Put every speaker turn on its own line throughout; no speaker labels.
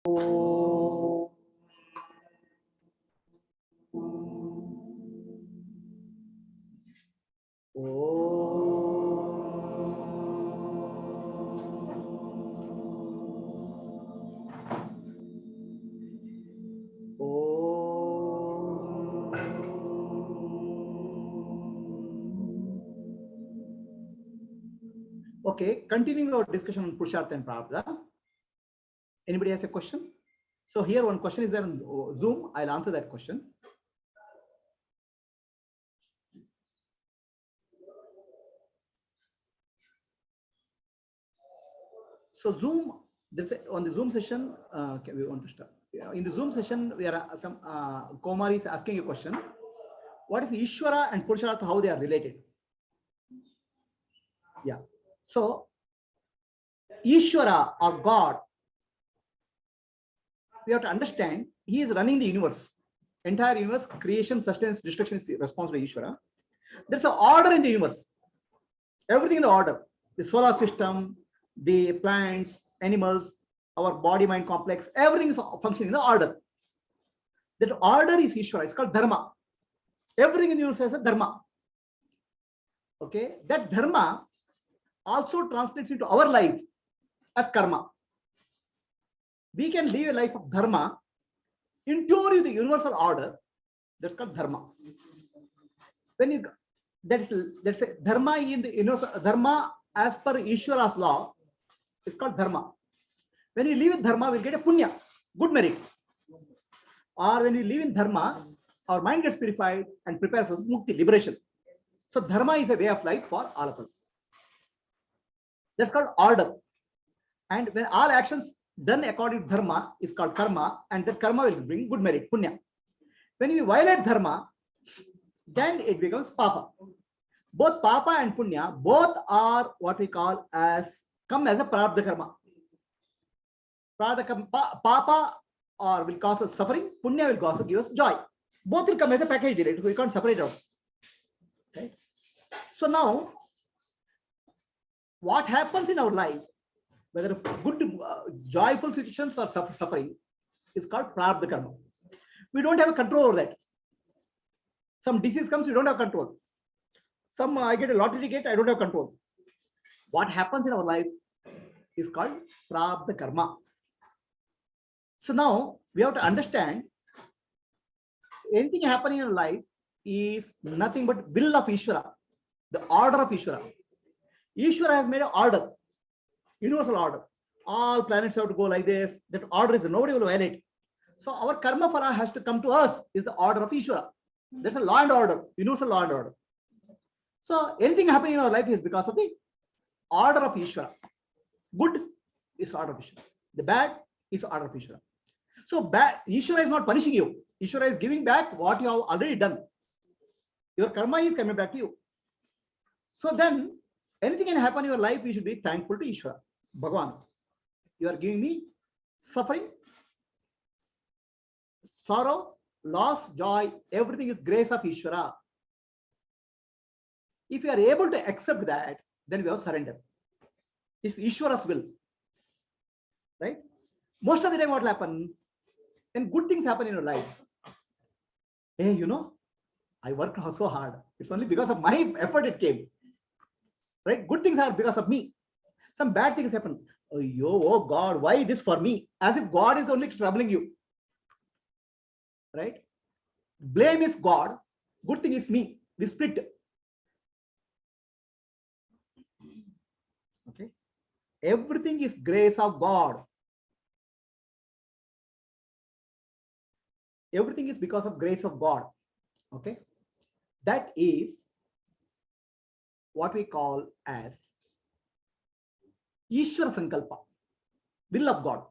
Okay, continuing our discussion on Purushartha and Prarabdha. Anybody has a question? So here one question is there on Zoom. I'll answer that question. So Zoom, on the Zoom session, we want to start. In the Zoom session, we are some Komari is asking a question. What is Ishvara and Purushartha? How they are related? Yeah. So Ishvara or God, we have to understand he is running the universe. Entire universe, creation, sustenance, destruction is responsible by Ishvara. There's an order in the universe. Everything in the order. The solar system, the plants, animals, our body mind complex, everything is functioning in the order. That order is Ishvara. It's called dharma. Everything in the universe has a dharma. Okay, that dharma also translates into our life as karma. We can live a life of dharma in tune with the universal order. That's called dharma. When you that's a dharma in the universal dharma as per Ishvara's law is called dharma. When you live in dharma, we'll get a punya, good merit. Or when we live in dharma, our mind gets purified and prepares us mukti, liberation. So dharma is a way of life for all of us. That's called order. And when all actions done according to dharma is called karma, and that karma will bring good merit, punya. When we violate dharma, then it becomes papa. Both papa and punya, both are what we call as come as a prarabdha karma. Prarabdha karma, papa or will cause us suffering, punya will cause us give us joy. Both will come as a package deal. We can't separate out. Right? So now, what happens in our life, whether good, joyful situations or suffering, is called prarabdha karma. We don't have a control over that. Some disease comes, we don't have control. Some I get a lottery ticket, I don't have control. What happens in our life is called prarabdha karma. So now we have to understand anything happening in our life is nothing but will of Ishvara, the order of Ishvara. Ishvara has made an order, universal order. All planets have to go like this. That order is nobody will violate. So our karma phala has to come to us is the order of Ishvara. There's a law and order, universal law and order. So anything happening in our life is because of the order of Ishvara. Good is order of Ishvara. The bad is order of Ishvara. So bad, Ishvara is not punishing you. Ishvara is giving back what you have already done. Your karma is coming back to you. So then anything can happen in your life, you should be thankful to Ishvara. Bhagavan, you are giving me suffering, sorrow, loss, joy, everything is grace of Ishvara. If you are able to accept that, then we have surrender. It's Ishvara's will. Right? Most of the time what will happen, when good things happen in your life, hey, you know, I worked so hard. It's only because of my effort it came. Right? Good things are because of me. Some bad things happen. Oh God, why this for me? As if God is only troubling you. Right? Blame is God. Good thing is me. We split. Okay. Everything is grace of God. Everything is because of grace of God. Okay. That is what we call as Ishvara Sankalpa, will of God.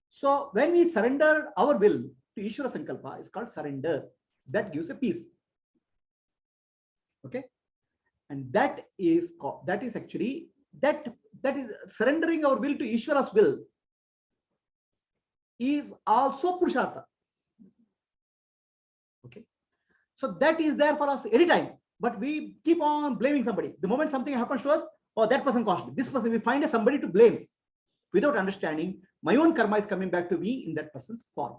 So when we surrender our will to Ishvara Sankalpa, it's called surrender. That gives a peace. Okay. And that is actually that is surrendering our will to Ishvara's will is also Purushartha. Okay. So that is there for us anytime, but we keep on blaming somebody. The moment something happens to us, oh, that person caused it. This person, we find somebody to blame. Without understanding, my own karma is coming back to me in that person's form.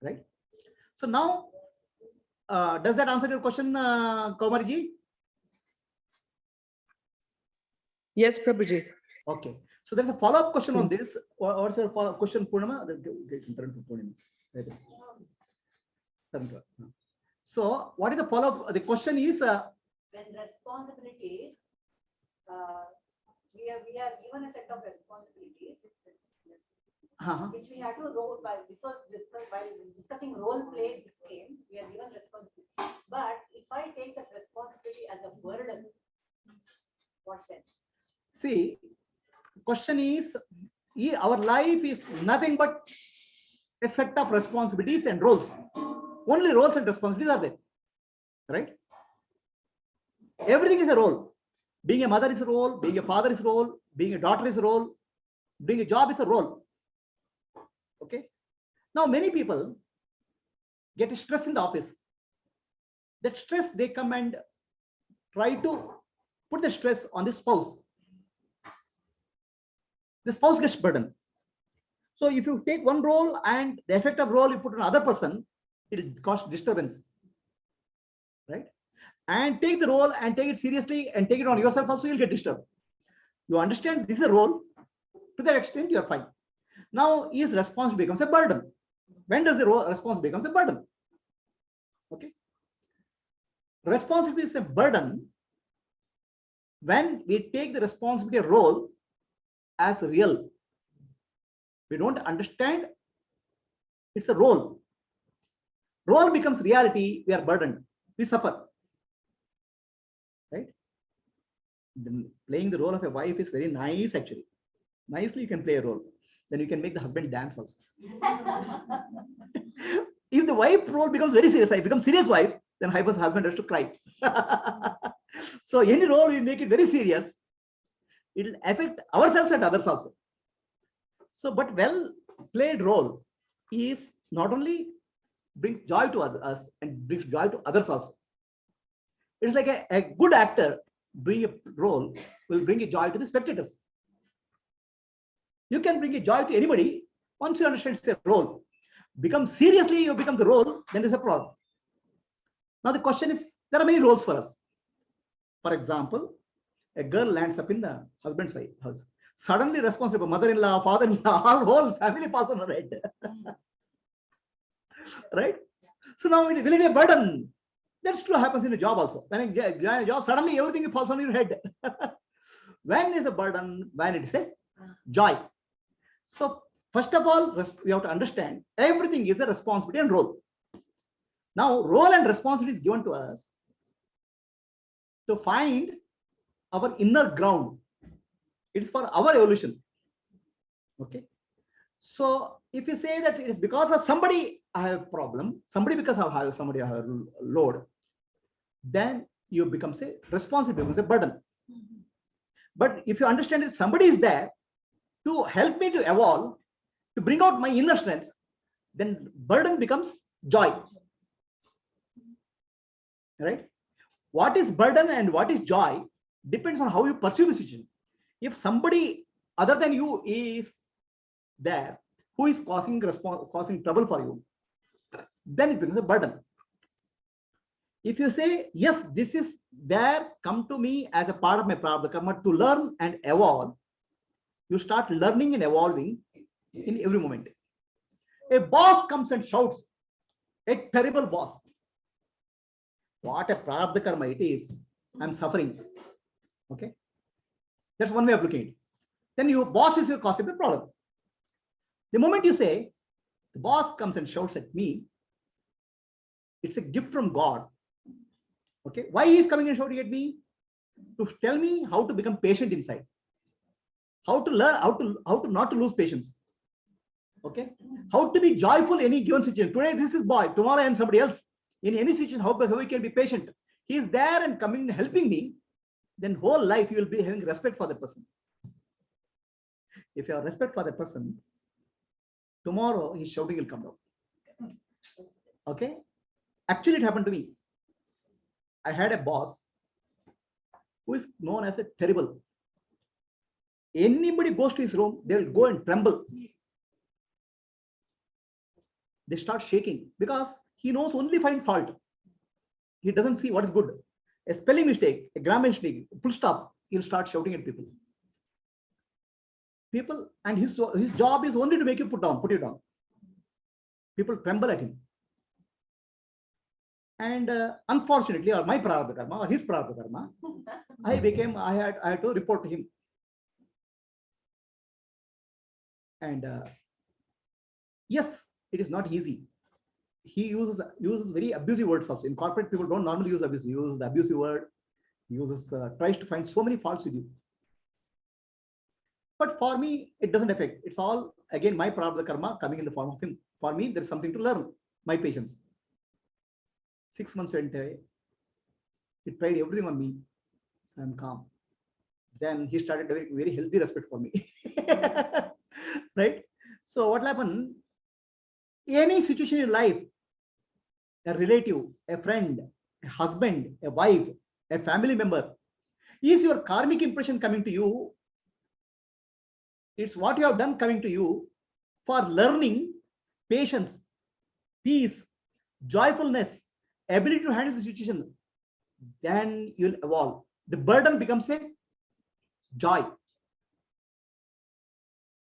Right? So now, does that answer your question, Kaumarji?
Yes, Prabhuji.
Okay. So there's a follow-up question on this. What's your follow-up question, Purnima? So what is the follow-up? The question is,
when responsibilities, we are given a set of responsibilities which we have to role by while discussing role play this game, we are given responsibility. But if I take this responsibility as a burden, what sense?
see, question is, our life is nothing but a set of responsibilities and roles. Only roles and responsibilities are there, right? Everything is a role. Being a mother is a role, being a father is a role, being a daughter is a role, doing a job is a role. Okay. Now many people get stress in the office. That stress, they come and try to put the stress on the spouse. The spouse gets burdened. So if you take one role and the effect of role you put on another person, it will cause disturbance, right? And take the role and take it seriously and take it on yourself also, you'll get disturbed. You understand this is a role, to that extent you're fine. Now his responsibility becomes a burden. When does the role responsibility becomes a burden? Okay. Responsibility is a burden when we take the responsibility role as real. We don't understand it's a role. Role becomes reality, we are burdened, we suffer. Right? Then playing the role of a wife is very nice actually. Nicely you can play a role. Then you can make the husband dance also. If the wife role becomes very serious, I become serious wife, then husband has to cry. So any role we make it very serious, it will affect ourselves and others also. So, but well played role is not only brings joy to us and brings joy to others also. It's like a good actor doing a role will bring a joy to the spectators. You can bring a joy to anybody once you understand it's a role. Become seriously, you become the role, then there's a problem. Now the question is, there are many roles for us. For example, a girl lands up in the husband's house. Suddenly responsible, mother-in-law, father-in-law, our whole family passes on her head. Right? So now it will be a burden. That's true happens in a job also. When you get a job, suddenly everything falls on your head. When is a burden? When it is a joy. So first of all, we have to understand everything is a responsibility and role. Now, role and responsibility is given to us to find our inner ground. It is for our evolution. Okay. So if you say that it is because of somebody I have a problem, somebody because I have somebody I have a load, then you become a responsibility, becomes a burden. But if you understand that somebody is there to help me to evolve, to bring out my inner strengths, then burden becomes joy. Right? What is burden and what is joy depends on how you pursue the situation. If somebody other than you is there who is causing trouble for you, then it becomes a burden. If you say, yes, this is there, come to me as a part of my prarabdha karma to learn and evolve, you start learning and evolving in every moment. A boss comes and shouts, a terrible boss. What a prarabdha karma it is. I'm suffering. Okay. That's one way of looking at it. Then your boss is your cause of a problem. The moment you say, the boss comes and shouts at me, it's a gift from God. Okay. Why he is coming and shouting at me? To tell me how to become patient inside. How to learn, how to not to lose patience. Okay. How to be joyful in any given situation. Today this is boy, tomorrow I am somebody else. In any situation, how we can be patient. He is there and coming and helping me. Then whole life you will be having respect for the person. If you have respect for the person, tomorrow his shouting will come down. Okay. Actually, it happened to me. I had a boss who is known as a terrible. Anybody goes to his room, they will go and tremble. They start shaking because he knows only find fault. He doesn't see what is good. A spelling mistake, a grammar mistake, full stop, he'll start shouting at people. And his job is only to make you put you down. People tremble at him. And unfortunately, or my Prarabdha karma, or his Prarabdha karma, I had to report to him. And yes, it is not easy. He uses very abusive words also. In corporate, people don't normally use abusive. He uses the abusive word. He tries to find so many faults with you. But for me, it doesn't affect. It's all, again, my Prarabdha karma coming in the form of him. For me, there's something to learn. My patience. 6 months went away. He tried everything on me. So I'm calm. Then he started having very healthy respect for me. Right? So what happened? Any situation in life, a relative, a friend, a husband, a wife, a family member, is your karmic impression coming to you? It's what you have done coming to you for learning, patience, peace, joyfulness, ability to handle the situation. Then you'll evolve. The burden becomes a joy.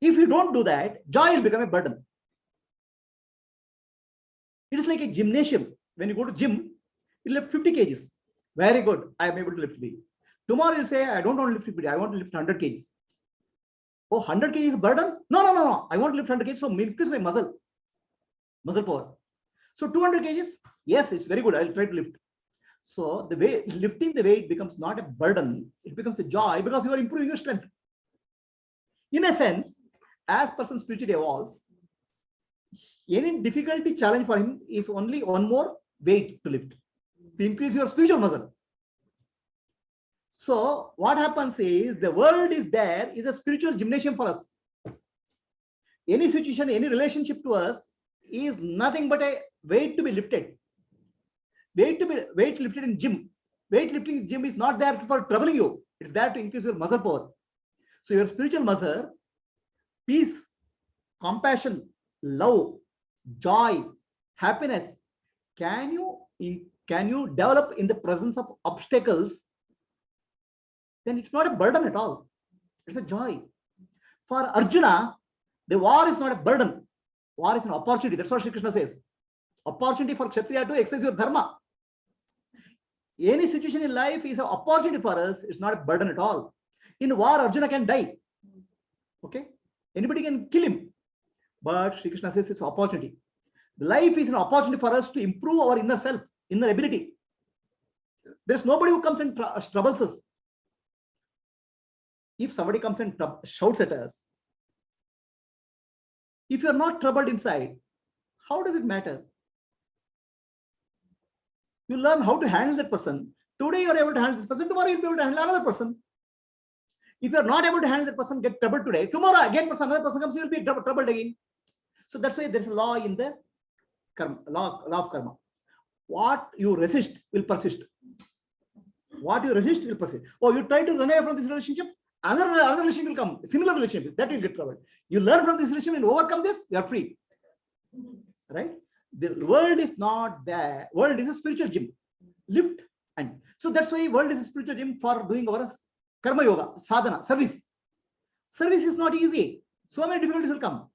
If you don't do that, joy will become a burden. It is like a gymnasium. When you go to gym, you lift 50 kgs. Very good. I am able to lift 50. Tomorrow you'll say, I don't want to lift 50. I want to lift 100 kgs. Oh, 100 kg is a burden? No. I want to lift 100 kg. So increase my muscle power. So 200 kgs. Yes, it's very good. I'll try to lift. So the way lifting the weight becomes not a burden. It becomes a joy because you are improving your strength. In a sense, as person spiritually evolves, any difficulty challenge for him is only one more weight to lift, to increase your spiritual muscle. So what happens is the world is a spiritual gymnasium for us. Any situation, any relationship to us is nothing but a weight to be lifted. Weight lifted in gym. Weight lifting in gym is not there for troubling you. It's there to increase your muscle power. So your spiritual muscle, peace, compassion, love, joy, happiness, can you develop in the presence of obstacles? Then it's not a burden at all. It's a joy. For Arjuna, the war is not a burden. War is an opportunity. That's what Sri Krishna says. Opportunity for Kshatriya to exercise your dharma. Any situation in life is an opportunity for us. It's not a burden at all. In war, Arjuna can die. Okay? Anybody can kill him. But Sri Krishna says it's an opportunity. Life is an opportunity for us to improve our inner self, inner ability. There's nobody who comes and troubles us. If somebody comes and shouts at us, if you're not troubled inside, how does it matter? You learn how to handle that person. Today you're able to handle this person, tomorrow you'll be able to handle another person. If you're not able to handle that person, get troubled today, tomorrow again another person comes, you'll be troubled again. So that's why there's a law in the karma, law of karma. What you resist will persist. What you resist will persist. Oh, you try to run away from this relationship, another relationship will come, similar relationship, that will get troubled. You learn from this relationship and overcome this, you are free. Right? The world is not there. World is a spiritual gym. Lift and so that's why world is a spiritual gym for doing our karma yoga, sadhana, service. Service is not easy. So many difficulties will come.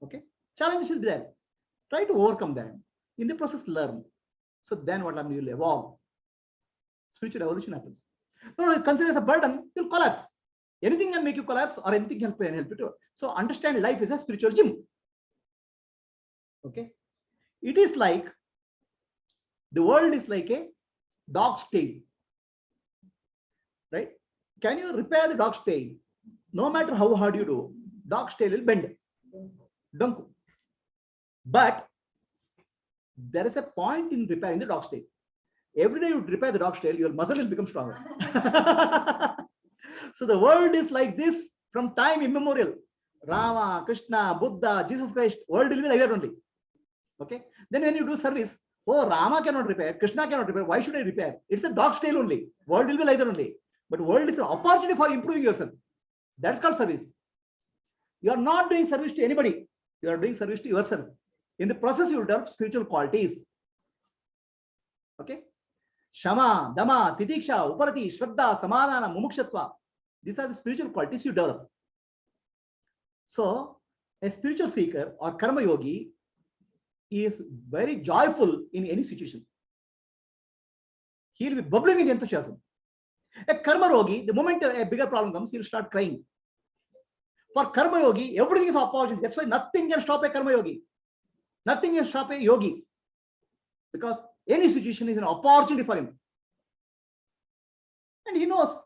Okay? Challenges will be there. Try to overcome them. In the process, learn. So then what happens? You'll evolve. Spiritual evolution happens. No, consider as a burden, you'll collapse. Anything can make you collapse or anything can help you to. So understand life is a spiritual gym. Okay? It is like, the world is like a dog's tail. Right? Can you repair the dog's tail? No matter how hard you do, dog's tail will bend. Don't. But there is a point in repairing the dog's tail. Every day you repair the dog's tail, your muscle will become stronger. So the world is like this from time immemorial. Rama, Krishna, Buddha, Jesus Christ, world will be like that only. Okay. Then when you do service, oh, Rama cannot repair, Krishna cannot repair. Why should I repair? It's a dog's tail only. World will be like that only. But world is an opportunity for improving yourself. That's called service. You are not doing service to anybody. You are doing service to yourself. In the process, you will develop spiritual qualities. Okay? Shama, Dama, Titiksha, Uparati, Shraddha, Samadhana, Mumukshatva. These are the spiritual qualities you develop. So, a spiritual seeker or karma yogi is very joyful in any situation. He will be bubbling with enthusiasm. A karma yogi, the moment a bigger problem comes, he will start crying. For karma yogi, everything is opportunity. That's why nothing can stop a karma yogi. Nothing can stop a yogi. Because any situation is an opportunity for him. And he knows,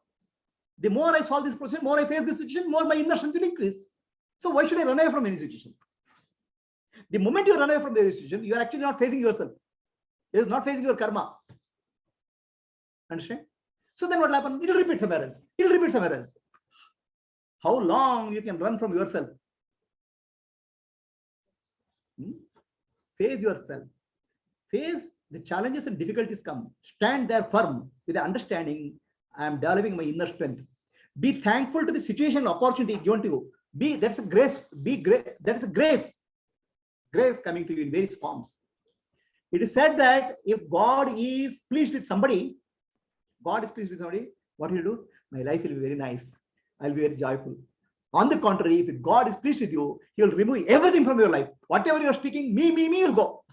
the more I solve this process, more I face this situation, more my inner strength will increase. So why should I run away from any situation? The moment you run away from the situation, you are actually not facing yourself. It is not facing your karma. Understand? So then what will happen? It will repeat somewhere else. It will repeat somewhere else. How long you can run from yourself? Face yourself. Face the challenges and difficulties come. Stand there firm with the understanding, I am developing my inner strength. Be thankful to the situation and opportunity given to you. That's a grace. That is a grace. Grace coming to you in various forms. It is said that if God is pleased with somebody, what will do? My life will be very nice. I'll be very joyful. On the contrary, if God is pleased with you, He will remove everything from your life. Whatever you are sticking, me will go.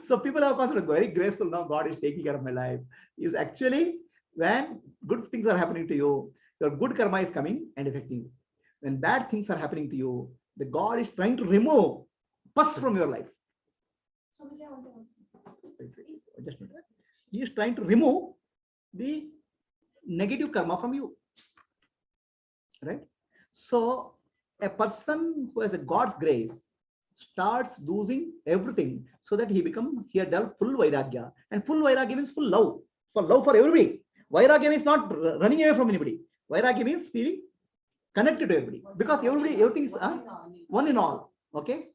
So people have considered very graceful. Now God is taking care of my life. Is actually when good things are happening to you, your good karma is coming and affecting you. When bad things are happening to you, the God is trying to remove pus from your life. He is trying to remove the negative karma from you. Right? So a person who has a God's grace starts losing everything so that he developed full vairagya. And full vairagya means full love. For love for everybody. Vairagya means not running away from anybody. Vairagya means feeling connected to everybody. Because everything is one in all. Okay?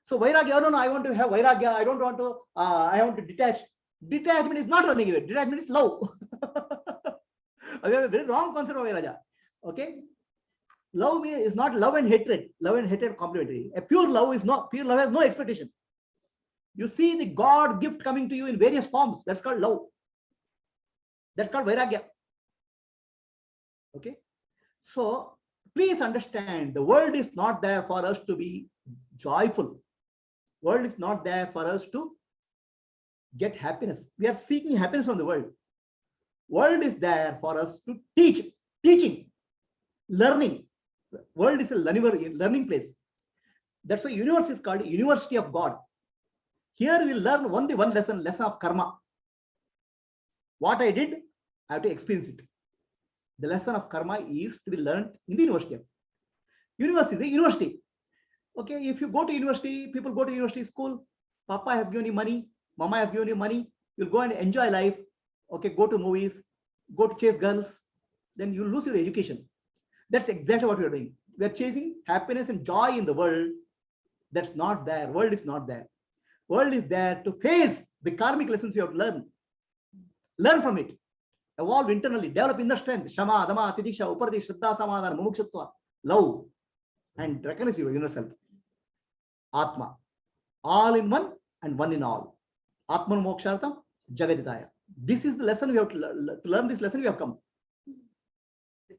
So vairagya, no, I want to have vairagya. I don't want to, I want to detach. Detachment is not running away. Detachment is love. We have a very wrong concept of vairagya. Okay? Love is not love and hatred. Love and hatred are complementary. A pure love is not, pure love has no expectation. You see the God gift coming to you in various forms. That's called love. That's called vairagya. Okay? So please understand, the world is not there for us to be joyful. World is not there for us to get happiness. We are seeking happiness from the world. World is there for us to teach, teaching, learning. World is a learning place. That's why universe is called University of God. Here we learn only one lesson of karma. What I did, I have to experience it. The lesson of karma is to be learned in the university. Universe is a university. Okay, if you go to university, people go to university school, Papa has given you money, Mama has given you money, you'll go and enjoy life. Okay, go to movies, go to chase girls, then you lose your education. That's exactly what we are doing. We are chasing happiness and joy in the world. That's not there. World is not there. World is there to face the karmic lessons you have to learn. Learn from it. Evolve internally. Develop inner strength. Shama, Dama, Titiksha, Uparati, Shraddha, Samadhana, Mumukshatva. Love. And recognize your inner self. Atma. All in one and one in all. Atman Mokshartham, Javeditaya. This is the lesson we have to learn. This lesson we have come.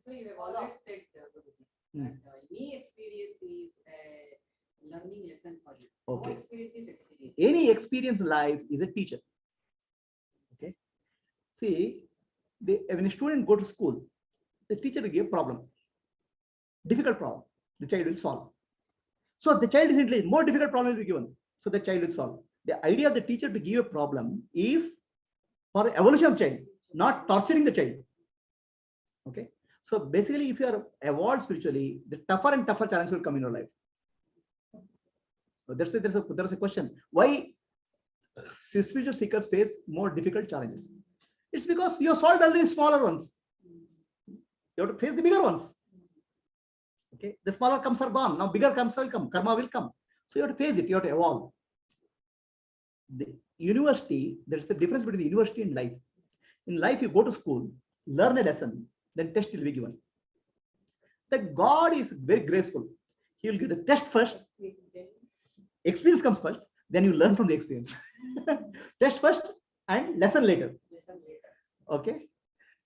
So you have always said, that any experience is a learning lesson for you.
Okay.
No experience is experience.
Any experience in life is a teacher. Okay. See, when a student go to school, the teacher will give a problem, difficult problem. The child will solve. So the child is intelligent. More difficult problem will be given. So the child will solve. The idea of the teacher to give a problem is for evolution of child, not torturing the child. Okay. So basically, if you are evolved spiritually, the tougher and tougher challenges will come in your life. So there's a question. Why spiritual seekers face more difficult challenges? It's because you have solved already smaller ones. You have to face the bigger ones. Okay. The smaller comes are gone. Now bigger comes will come. Karma will come. So you have to face it. You have to evolve. The university, there's the difference between the university and life. In life, you go to school, learn a lesson, then test will be given. The God is very graceful. He will give the test first. Experience comes first, then you learn from the experience. Test first and lesson later. Okay.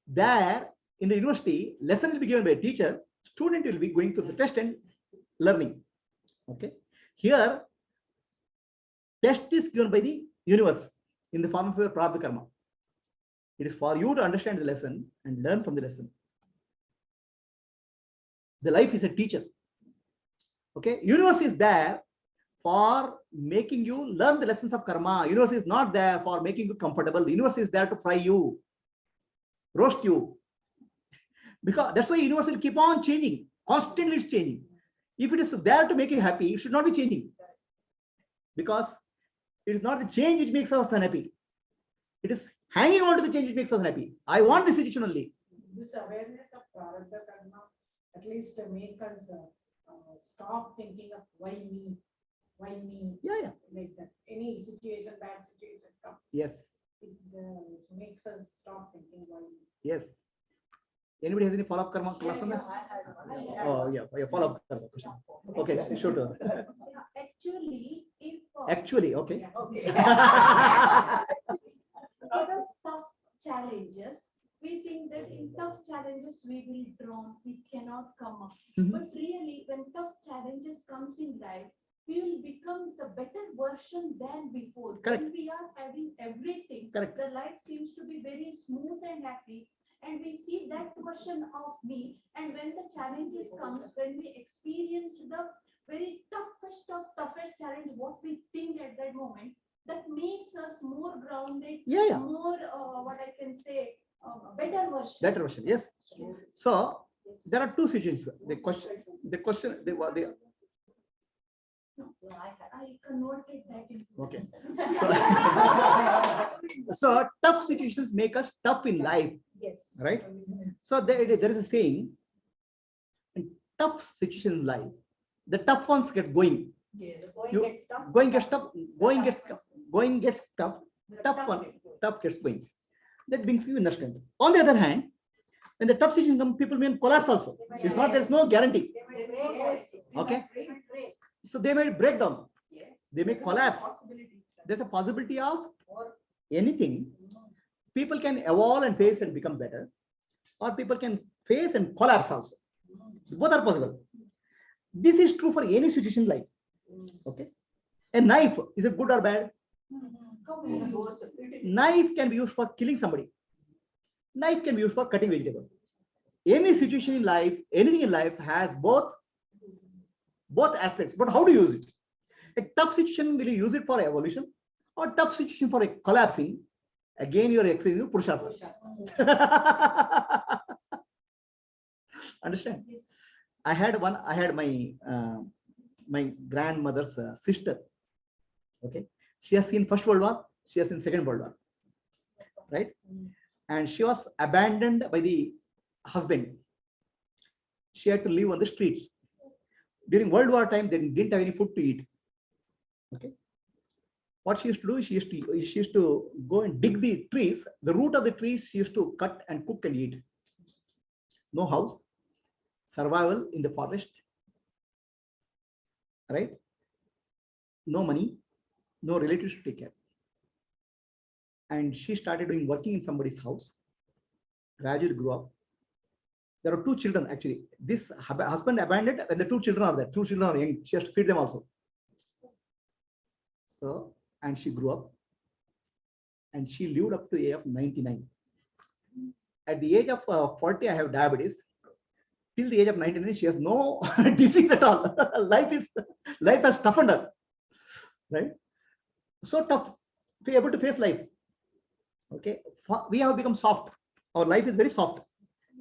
There in the university, lesson will be given by a teacher, student will be going through the test and learning. Okay. Here, test is given by the universe in the form of your Prarabdha karma. It is for you to understand the lesson and learn from the lesson. The life is a teacher. Okay. Universe is there for making you learn the lessons of karma. Universe is not there for making you comfortable. The universe is there to fry you, roast you. Because that's why universe will keep on changing. Constantly it's changing. If it is there to make you happy, it should not be changing. Because it is not the change which makes us unhappy. It is hanging on to the change which makes us happy. I want this situation only.
This awareness of Prarabdha karma at least make us stop thinking of why me,
Yeah.
like that. Any situation, bad situation comes.
Yes.
It makes us stop thinking why me.
Yes. Anybody has any follow-up karma class on that? Oh, yeah. Follow-up karma question. Okay, sure.
Actually, if
Actually, okay.
because tough challenges, we think that in tough challenges we will drown, we cannot come up.
Mhm.
But really, when tough challenges comes in life, we will become the better version than before.
Correct.
When we are having everything,
Correct.
the life seems to be very smooth and happy. And we see that version of me. And when the challenges comes, when we experience the very toughest challenge, what we think at that moment, that makes us more grounded,
Yeah.
more what I can say, better version.
Better version. Yes. So there are two situations. The question,
No, I converted that into.
Okay. So tough situations make us tough in life,
Yes.
right? So there is a saying, in tough situations in life, the tough ones get going.
Yes.
Going gets tough, going gets tough, tough gets going. That brings you inner strength. On the other hand, when the tough situation comes, people may collapse also. It's not, there's no guarantee. Okay. So they may break down. They may collapse. There's a possibility of anything. People can evolve and face and become better, or people can face and collapse also. Both are possible. This is true for any situation in life. Okay. A knife, is it good or bad? Knife can be used for killing somebody. Knife can be used for cutting vegetable. Any situation in life, anything in life has both aspects. But how do you use it? A tough situation, will you use it for evolution, or tough situation for a collapsing? Again, you are exercising Purushartha. Understand? I had my grandmother's sister. Okay, she has seen First World War, she has seen Second World War, right? And she was abandoned by the husband. She had to live on the streets. During World War time, they didn't have any food to eat. Okay, what she used to do, she used to go and dig the trees. The root of the trees she used to cut and cook and eat. No house, survival in the forest, right? No money, no relatives to take care. And she started working in somebody's house. Gradually grew up. There are two children actually. This husband abandoned, and the two children are there. Two children are young. She has to feed them also. So, and she grew up, and she lived up to the age of 99. At the age of 40, I have diabetes. Till the age of 99, she has no disease at all. Life has toughened her, right? So tough, be able to face life. Okay, we have become soft. Our life is very soft.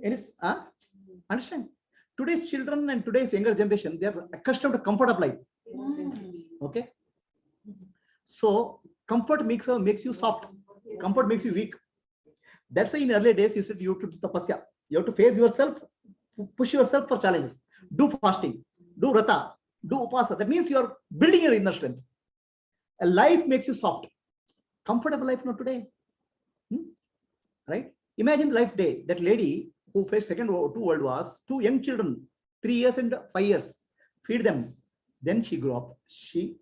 And it's, understand? Today's children and today's younger generation, they are accustomed to comfort of life. Okay. So comfort makes you soft. Comfort makes you weak. That's why in earlier days you said you have to do tapasya. You have to face yourself, push yourself for challenges. Do fasting, do rata, do upasa. That means you are building your inner strength. A life makes you soft. Comfortable life not today. Right? Imagine life day. That lady who faced two world wars, two young children, 3 years and 5 years, feed them. Then she grew up. She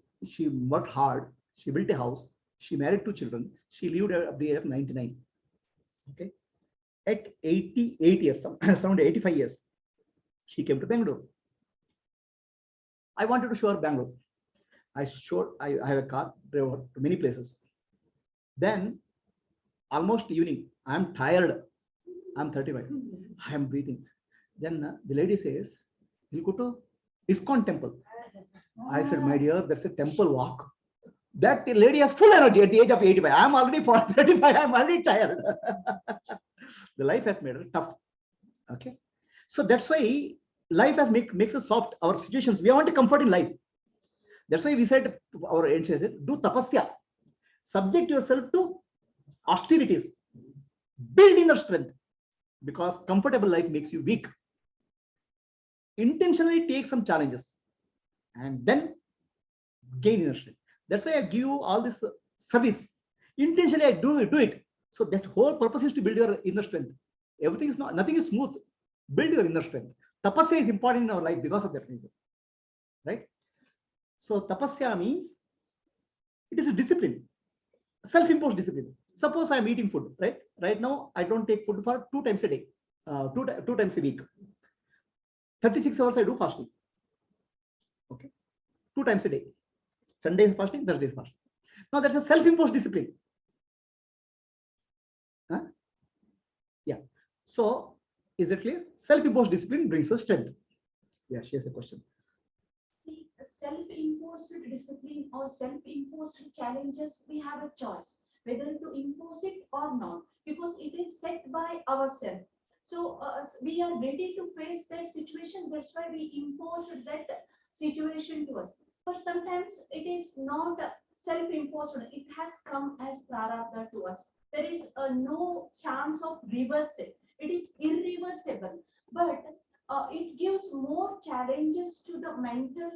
worked hard. She built a house. She married 2 children. She lived up the age of 99. Okay. At 88 years, around 85 years, she came to Bangalore. I wanted to show her Bangalore. I have a car, drove her to many places. Then, almost evening, I'm tired. I'm 35. I am breathing. Then the lady says, "We'll go to ISKCON temple." I said, "My dear, that's a temple walk." That lady has full energy at the age of 85. I'm already 35. I'm already tired. The life has made her tough. Okay. So that's why life has makes us soft. Our situations, we want comfort in life. That's why we said, our ancients said, do tapasya. Subject yourself to austerities. Build inner strength. Because comfortable life makes you weak. Intentionally take some challenges and then gain inner strength. That's why I give you all this service. Intentionally I do it. So that whole purpose is to build your inner strength. Nothing is smooth. Build your inner strength. Tapasya is important in our life because of that reason. Right? So tapasya means it is a discipline. Self-imposed discipline. Suppose I am eating food, right? Right now, I don't take food for 2 times a day, two times a week. 36 hours I do fasting. Okay. 2 times a day. Sunday is fasting, Thursday is fasting. Now that's a self-imposed discipline. Huh? Yeah. So, is it clear? Self-imposed discipline brings us strength. Yeah, she has a question.
See, self-imposed discipline or self-imposed challenges, we have a choice whether to impose it or not, because it is set by ourselves. So we are ready to face that situation. That's why we imposed that situation to us. But sometimes it is not self-imposed. It has come as prarabdha to us. There is no chance of reversal. It is irreversible. But it gives more challenges to the mental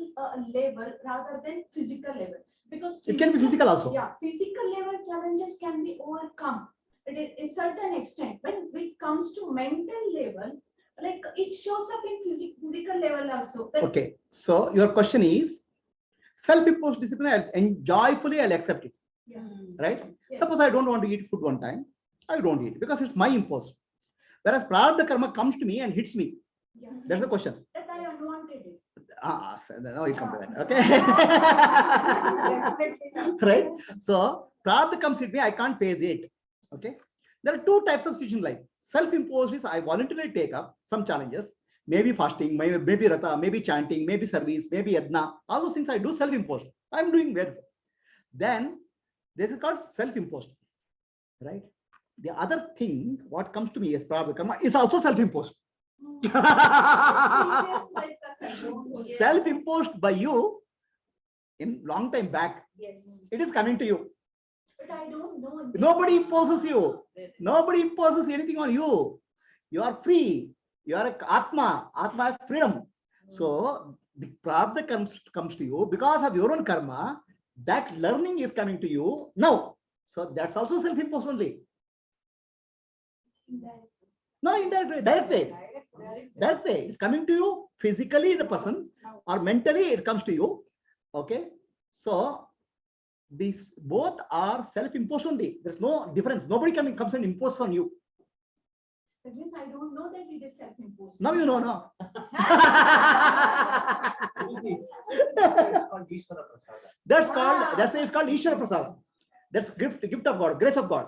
level rather than physical level. Because
It can be physical also.
Yeah, physical level challenges can be overcome at a certain extent. When it comes to mental level, like it shows up in physical level also.
Okay, so your question is self-imposed discipline, and joyfully I'll accept it.
Yeah.
Right?
Yes.
Suppose I don't want to eat food one time, I don't eat because it's my imposed. Whereas prarabdha karma comes to me and hits me.
Yeah.
That's the question.
That I unwanted it.
So now we come to that. Okay. Right? So prarabdha comes with me, I can't face it. Okay. There are 2 types of situation in life. Self-imposed is I voluntarily take up some challenges, maybe fasting, maybe ratha, maybe chanting, maybe service, maybe yajna. All those things I do self-imposed. I'm doing well. Then this is called self-imposed. Right? The other thing, what comes to me as prarabdha karma is also self-imposed. Self-imposed by you in long time back.
Yes.
It is coming to you.
But I don't know.
Nobody imposes you. Nobody imposes anything on you. You are free. You are a Atma. Atma has freedom. So the prarabdha comes to you because of your own karma. That learning is coming to you now. So that's also self-imposed only. No, indirect, direct way. Direct way. It's coming to you physically in a person or mentally it comes to you. Okay. So these both are self-imposed only. There's no difference. Nobody comes and imposes on you.
That means I don't know that it is self-imposed.
Now you know, no. That's why it's called Ishvara Prasada. That's gift of God, grace of God.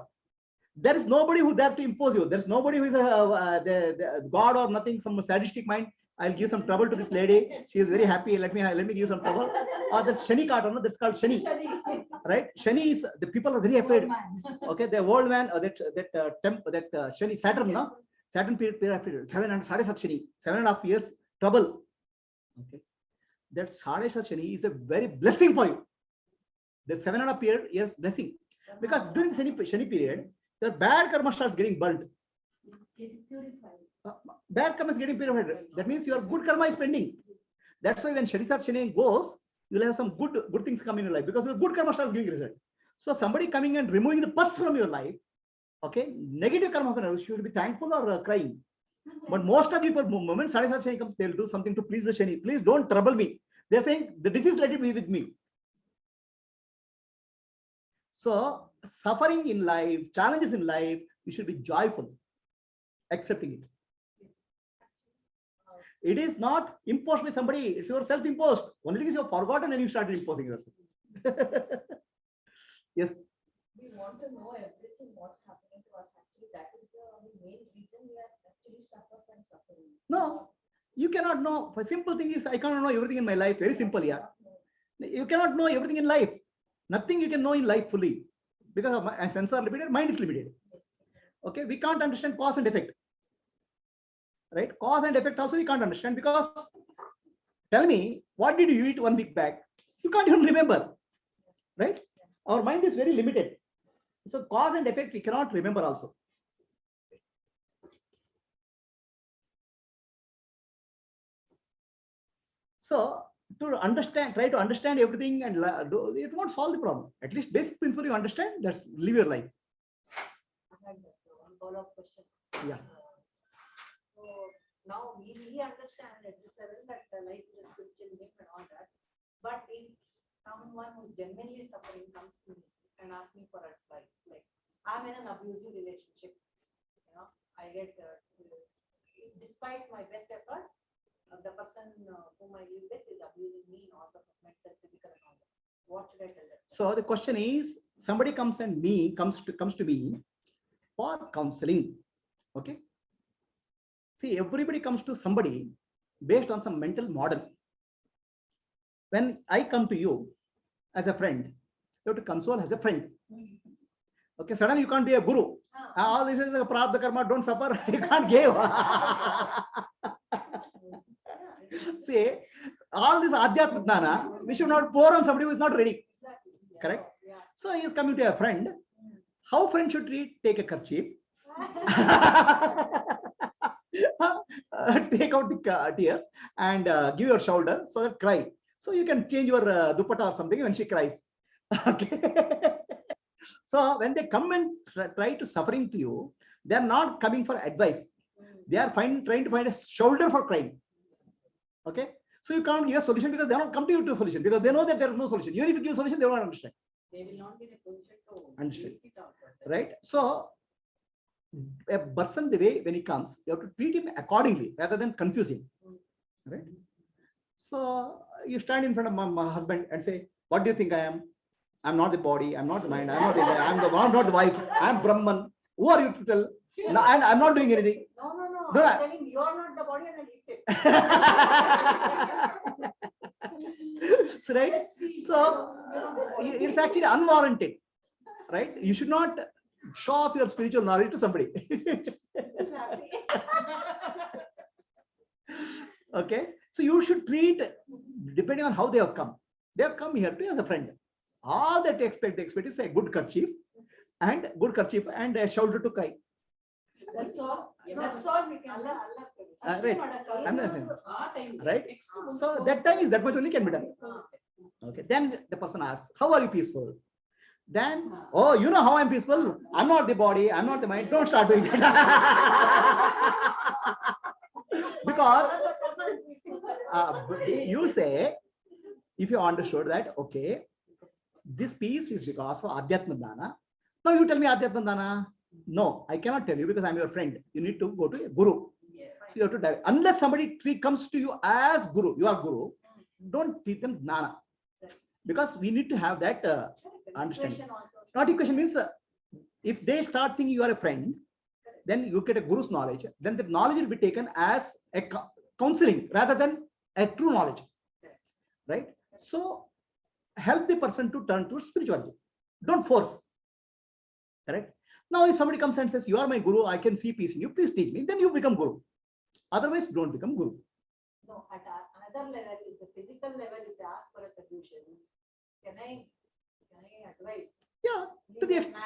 There is nobody who there to impose you. There's nobody who is the God or nothing, some sadistic mind. I'll give some trouble to this lady. She is very happy. Let me give some trouble. Or that's Shani card, no? That's called Shani. Right? Shani is the people are very afraid. Okay, the old man or that Shani, Saturn, no? Saturn period 7.5 Shani, 7.5 years trouble. Okay. That 7.5 Shani is a very blessing for you. The 7.5 years blessing. Because during the Shani period, your bad karma starts getting burnt. Bad karma is getting purified. That means your good karma is pending. That's why when Shani goes, you'll have some good things come in your life because your good karma starts giving result. So somebody coming and removing the pus from your life, okay, negative karma, you should be thankful or crying. But most of the people, moment Sadhya Shani comes, they'll do something to please the Shani. Please don't trouble me. They're saying the disease, let it be with me. So suffering in life, challenges in life, you should be joyful, accepting it. It is not imposed by somebody, it's your self-imposed. Only thing is you've forgotten and you started imposing yourself. Yes.
We want to know everything what's happening to us. Actually, that is the main reason we are actually stuck up and suffering.
No, you cannot know. The simple thing is, I cannot know everything in my life. Very simple, yeah. You cannot know everything in life. Nothing you can know in life fully. Because of my sense are limited, mind is limited. Okay, we can't understand cause and effect. Right? Cause and effect also we can't understand, because tell me, what did you eat 1 week back? You can't even remember. Right? Our mind is very limited. So cause and effect we cannot remember also. So to understand, try to understand everything and it won't solve the problem. At least basic principle you understand, that's live your life.
I had one follow-up question.
Yeah.
So now we understand at this level that life is a spiritual gift and all that. But if someone who genuinely suffering comes to me and asks me for advice, like I'm in an abusive relationship, I get despite my best effort, the person whom I live with is abusing me in all sorts of mental, physical, and all that. What should I tell them?
So the question is, somebody comes to me for counseling. Okay. See, everybody comes to somebody based on some mental model. When I come to you as a friend, you have to console as a friend. Okay, suddenly you can't be a guru. All this is a prarabdha karma, don't suffer. You can't give. See, all this adhyatma jnana, we should not pour on somebody who is not ready. Correct? So he is coming to a friend. How friend should treat? Take a kerchief. Take out the tears and give your shoulder so that cry. So you can change your dupatta or something when she cries. Okay. So when they come and try to suffering to you, they are not coming for advice. They are trying to find a shoulder for crying. Okay. So you can't give a solution because they don't come to you to a solution, because they know that there is no solution. Even if you give a solution, they won't understand.
They will not be in a position to
Understand.
it out.
Right? So a person, the way when he comes, you have to treat him accordingly rather than confusing. Right? So you stand in front of my husband and say, what do you think I am? I'm not the body, I'm not the mind, I'm not the wife, I'm Brahman. Who are you to tell? And I'm not doing anything.
No, I'm telling you are not the body and I lift it.
So, right? So it's actually unwarranted. Right? You should not show off your spiritual knowledge to somebody. Okay. So you should treat, depending on how they have come. They have come here to as a friend. All that they expect is a good kerchief and a shoulder to cry.
That's all. That's all we can do.
Right. I'm not saying. Right. So that time is that much only can be done. Okay. Then the person asks, how are you peaceful? Then, oh, you know how I'm peaceful? I'm not the body, I'm not the mind. Don't start doing that. Because you say, if you understood that, okay, this peace is because of adhyatma jnana. Now you tell me adhyatma jnana. No, I cannot tell you because I'm your friend. You need to go to a guru. So you have to dive. Unless somebody comes to you as guru, you are guru, don't teach them jnana. Because we need to have that understanding. Not equation means if they start thinking you are a friend, then you get a guru's knowledge, then the knowledge will be taken as a counseling rather than a true knowledge. Right? So help the person to turn to spirituality. Don't force. Correct? Now, if somebody comes and says, you are my guru, I can see peace in you, please teach me, then you become guru. Otherwise, don't become guru.
No, at another level, if the physical level, if they ask for a solution, can I advise?
Yeah, to the extent.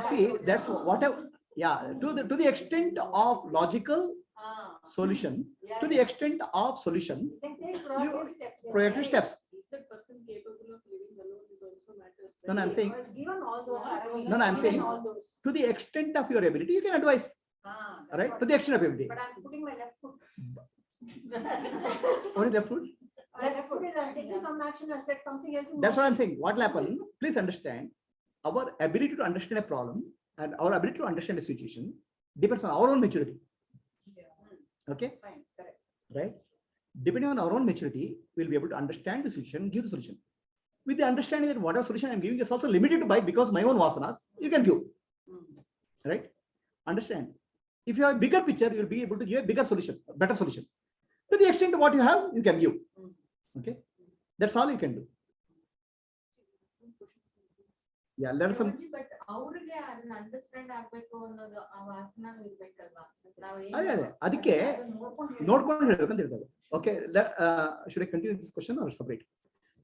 See, that's whatever. Yeah, to the extent of logical solution, to the extent of solution, proactive steps.
Is that person capable of living alone is also matters.
No, I'm saying.
Given all those parameters,
No, I'm saying
all those.
to the extent of your ability, you can advise. right? To the extent of ability.
But I'm putting my left foot.
What is left foot?
My left foot is I'm taking some action, I said something else. in
That's
my-
what I'm saying. What will happen? Please understand, our ability to understand a problem and our ability to understand a situation depends on our own maturity. Okay,
Fine, correct.
right? Depending on our own maturity, we'll be able to understand the solution, give the solution. With the understanding that whatever solution I'm giving is also limited to by because my own vasanas, you can give, right? Understand. If you have a bigger picture, you'll be able to give a bigger solution, a better solution. To the extent of what you have, you can give. Okay, that's all you can do. Yeah, there are some.
But ಅವ್ರಿಗೆ ಅದನ್ನ understand ಆಗ್ಬೇಕು ಅನ್ನೋದು ಆ ವಾಸನ ಇರ್ಬೇಕಲ್ವಾ
ಅದೇ ಅದಕ್ಕೆ ನೋಡ್ಕೊಂಡು ಹೇಳ್ಬೇಕಂತ ಹೇಳ್ತಾರೆ. Okay, should I continue this question or separate?